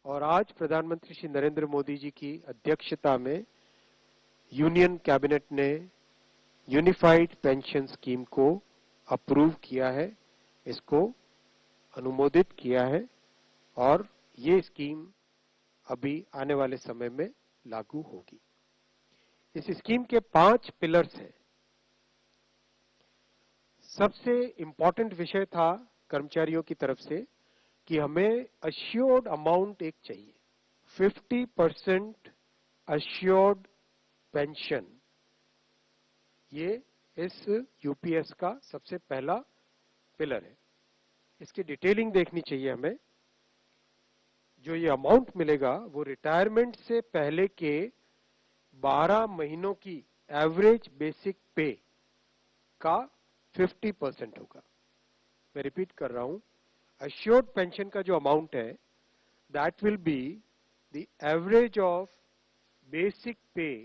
और आज प्रधानमंत्री श्री नरेंद्र मोदी जी की अध्यक्षता में यूनियन कैबिनेट ने यूनिफाइड पेंशन स्कीम को अप्रूव किया है, इसको अनुमोदित किया है और ये स्कीम अभी आने वाले समय में लागू होगी। इस स्कीम के 5 पिलर्स हैं। सबसे इंपॉर्टेंट विषय था कर्मचारियों की तरफ से कि हमें अश्योर्ड अमाउंट एक चाहिए, 50% अश्योर्ड पेंशन। ये इस यूपीएस का सबसे पहला पिलर है। इसकी डिटेलिंग देखनी चाहिए हमें। जो ये अमाउंट मिलेगा वो रिटायरमेंट से पहले के 12 महीनों की एवरेज बेसिक पे का 50% होगा। मैं रिपीट कर रहा हूं, assured pension का जो अमाउंट है that will be the average of basic pay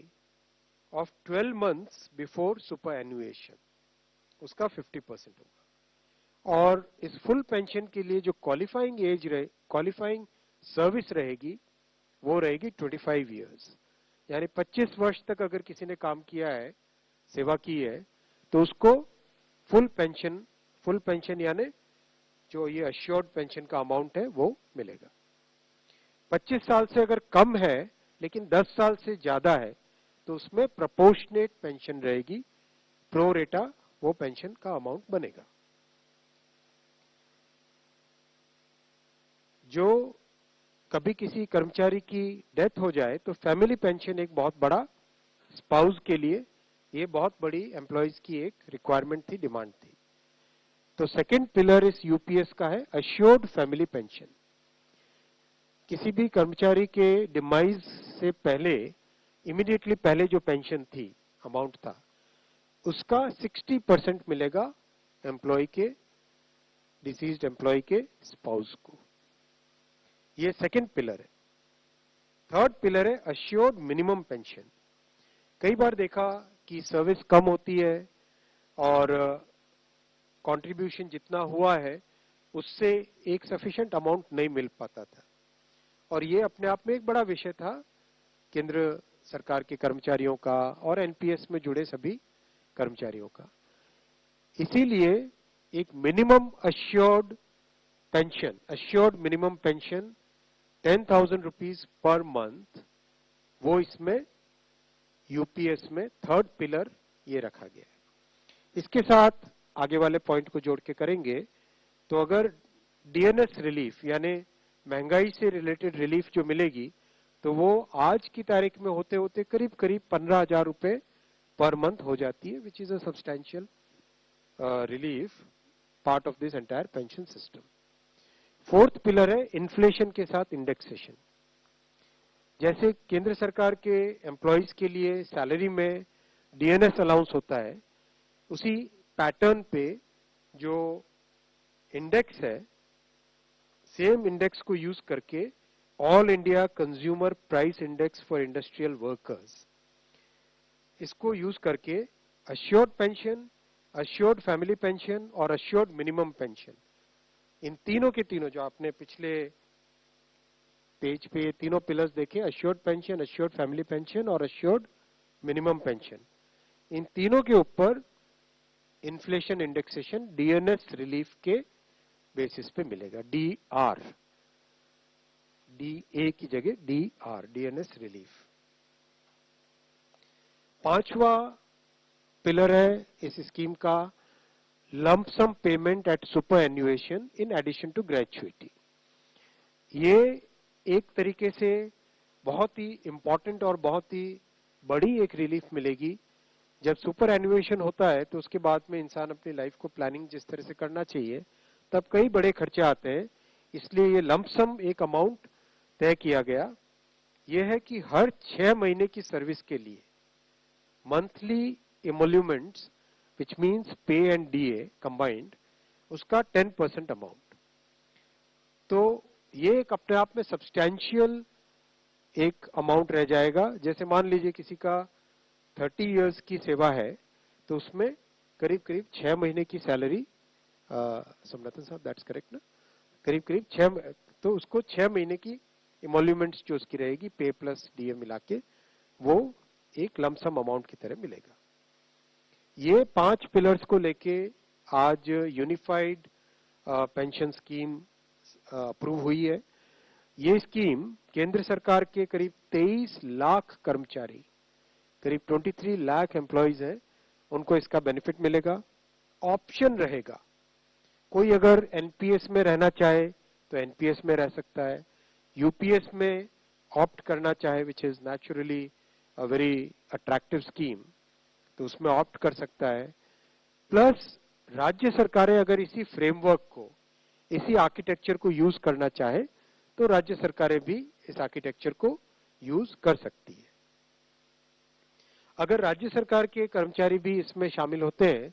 of 12 months before superannuation, उसका 50% होगा। और इस फुल पेंशन के लिए जो क्वालिफाइंग सर्विस रहेगी वो रहेगी 25 इयर्स, यानी 25 वर्ष तक अगर किसी ने काम किया है, सेवा की है, तो उसको फुल पेंशन यानी जो ये अश्योर्ड पेंशन का अमाउंट है वो मिलेगा। 25 साल से अगर कम है लेकिन 10 साल से ज्यादा है तो उसमें प्रोपोर्शनेट पेंशन रहेगी, प्रो रेटा वो पेंशन का अमाउंट बनेगा। जो कभी किसी कर्मचारी की डेथ हो जाए तो फैमिली पेंशन एक बहुत बड़ा, स्पाउस के लिए ये बहुत बड़ी एम्प्लॉयज की एक रिक्वायरमेंट थी, डिमांड थी। तो सेकंड पिलर इस यूपीएस का है अश्योर्ड फैमिली पेंशन। किसी भी कर्मचारी के डिमाइज से पहले, इमीडिएटली पहले जो पेंशन थी, अमाउंट था, उसका 60% मिलेगा एम्प्लॉय के, डिसीज्ड एम्प्लॉय के स्पाउस को। ये सेकंड पिलर है। थर्ड पिलर है अश्योर्ड मिनिमम पेंशन। कई बार देखा कि सर्विस कम होती है और कंट्रीब्यूशन जितना हुआ है उससे एक सफिशिएंट अमाउंट नहीं मिल पाता था, और ये अपने आप में एक बड़ा विषय था केंद्र सरकार के कर्मचारियों का और एनपीएस में जुड़े सभी कर्मचारियों का। इसीलिए एक minimum assured pension, assured minimum pension 10,000 rupees per month, वो इसमें यूपीएस में थर्ड पिलर ये रखा गया है। इसके साथ आगे वाले पॉइंट को जोड़ के करेंगे तो अगर डीएनएस रिलीफ यानी महंगाई से रिलेटेड रिलीफ जो मिलेगी तो वो आज की तारीख में होते होते करीब करीब 15,000 रुपए पर मंथ हो जाती है, which is a substantial relief part of this entire pension system. Fourth pillar है इन्फ्लेशन के साथ इंडेक्सेशन। जैसे केंद्र सरकार के एम्प्लॉयज के लिए सैलरी में डीएनएस अलाउंस होता है, उसी पैटर्न पे जो इंडेक्स है, सेम इंडेक्स को यूज करके all India consumer price index for industrial workers, इसको यूज करके assured pension, assured family pension और अश्योर्ड मिनिमम पेंशन, इन तीनों के तीनों जो आपने पिछले पेज पे तीनों पिलर्स देखे, assured pension, assured family pension और अश्योर्ड मिनिमम पेंशन, इन तीनों के ऊपर इन्फ्लेशन इंडेक्सेशन डीएनएस रिलीफ के बेसिस पे मिलेगा। डीआर, डीए की जगह डीआर, डीएनएस रिलीफ। पांचवा पिलर है इस स्कीम का lump sum payment at superannuation in addition to gratuity. ये एक तरीके से बहुत ही इंपॉर्टेंट और बहुत ही बड़ी एक रिलीफ मिलेगी। जब सुपर एन्युएशन होता है तो उसके बाद में इंसान अपनी लाइफ को प्लानिंग जिस तरह से करना चाहिए तब कई बड़े खर्चे आते हैं, इसलिए ये लंप सम एक अमाउंट तय किया गया। यह है कि हर 6 महीने की सर्विस के लिए मंथली इमोल्यूमेंट्स विच मीन्स पे एंड डीए कंबाइंड, उसका 10% अमाउंट। तो ये एक अपने आप में सब्सटैंशियल एक अमाउंट रह जाएगा। जैसे मान लीजिए किसी का 30 इयर्स की सेवा है तो उसमें करीब करीब 6 महीने की सैलरी, सोमनाथन साहब दैट्स करेक्ट ना, करीब करीब 6, तो उसको 6 महीने की इमोल्यूमेंट्स जो उसकी रहेगी पे प्लस डीए मिला के वो एक लमसम अमाउंट की तरह मिलेगा। ये 5 पिलर्स को लेके आज यूनिफाइड पेंशन स्कीम अप्रूव हुई है। ये स्कीम केंद्र सरकार के करीब 23 लाख कर्मचारी, करीब 23 लाख एम्प्लॉइज हैं, उनको इसका बेनिफिट मिलेगा। ऑप्शन रहेगा, कोई अगर एनपीएस में रहना चाहे तो एनपीएस में रह सकता है, यूपीएस में ऑप्ट करना चाहे which is naturally a very attractive scheme, तो उसमें ऑप्ट कर सकता है। प्लस राज्य सरकारें अगर इसी फ्रेमवर्क को, इसी आर्किटेक्चर को यूज करना चाहे तो राज्य सरकारें भी इस आर्किटेक्चर को यूज कर सकती है। अगर राज्य सरकार के कर्मचारी भी इसमें शामिल होते हैं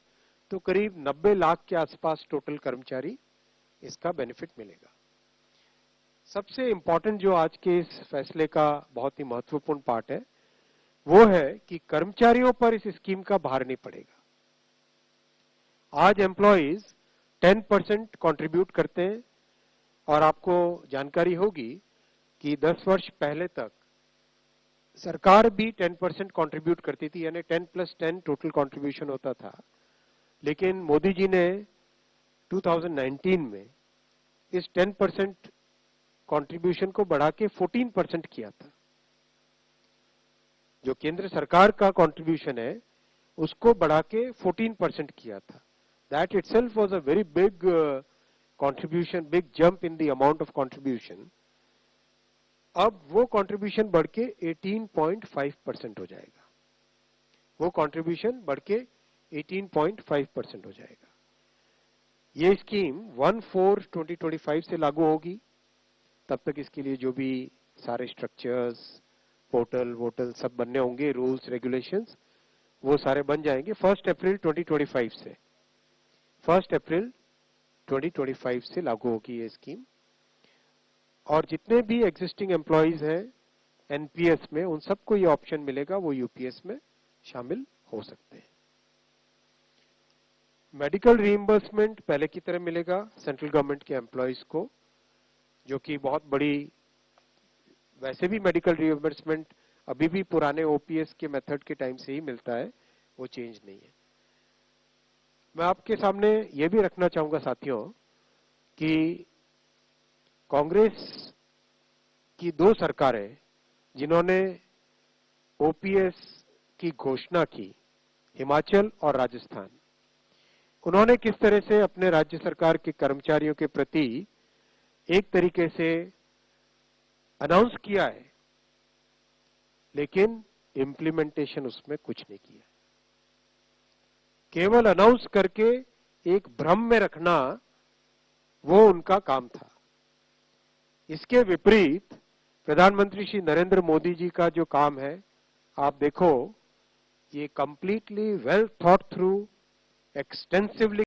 तो करीब 90 लाख के आसपास टोटल कर्मचारी इसका बेनिफिट मिलेगा। सबसे इंपॉर्टेंट जो आज के इस फैसले का बहुत ही महत्वपूर्ण पार्ट है वो है कि कर्मचारियों पर इस स्कीम का भार नहीं पड़ेगा। आज एम्प्लॉइज 10% कंट्रीब्यूट करते हैं और आपको जानकारी होगी कि 10 वर्ष पहले तक सरकार भी 10% कंट्रीब्यूट करती थी, यानी 10+10 टोटल कंट्रीब्यूशन होता था। लेकिन मोदी जी ने 2019 में इस 10% कंट्रीब्यूशन को बढ़ा के 14% किया था। जो केंद्र सरकार का कंट्रीब्यूशन है उसको बढ़ा के 14% किया था। That itself was a very big contribution, big jump in the amount of contribution. अब वो कंट्रीब्यूशन बढ़ के 18.5% हो जाएगा। वो कंट्रीब्यूशन बढ़ के 18.5% हो जाएगा। ये स्कीम 1/4/2025 से लागू होगी। तब तक इसके लिए जो भी सारे स्ट्रक्चर्स, पोर्टल वोटल सब बनने होंगे, रूल्स रेगुलेशंस, वो सारे बन जाएंगे 1 अप्रैल 2025 से। 1 अप्रैल 2025 से लागू होगी ये स्कीम। और जितने भी एग्जिस्टिंग एम्प्लॉइज हैं एनपीएस में, उन सबको ये ऑप्शन मिलेगा, वो यूपीएस में शामिल हो सकते हैं। मेडिकल रीइंबर्समेंट पहले की तरह मिलेगा सेंट्रल गवर्नमेंट के एम्प्लॉइज को, जो कि बहुत बड़ी, वैसे भी मेडिकल रीइंबर्समेंट अभी भी पुराने ओपीएस के मेथड के टाइम से ही मिलता है, वो चेंज नहीं है। मैं आपके सामने ये भी रखना चाहूंगा साथियों कि कांग्रेस की 2 सरकारें जिन्होंने ओपीएस की घोषणा की, हिमाचल और राजस्थान, उन्होंने किस तरह से अपने राज्य सरकार के कर्मचारियों के प्रति एक तरीके से अनाउंस किया है, लेकिन इम्प्लीमेंटेशन उसमें कुछ नहीं किया। केवल अनाउंस करके एक भ्रम में रखना वो उनका काम था। इसके विपरीत प्रधानमंत्री श्री नरेंद्र मोदी जी का जो काम है, आप देखो, ये completely well thought through, extensively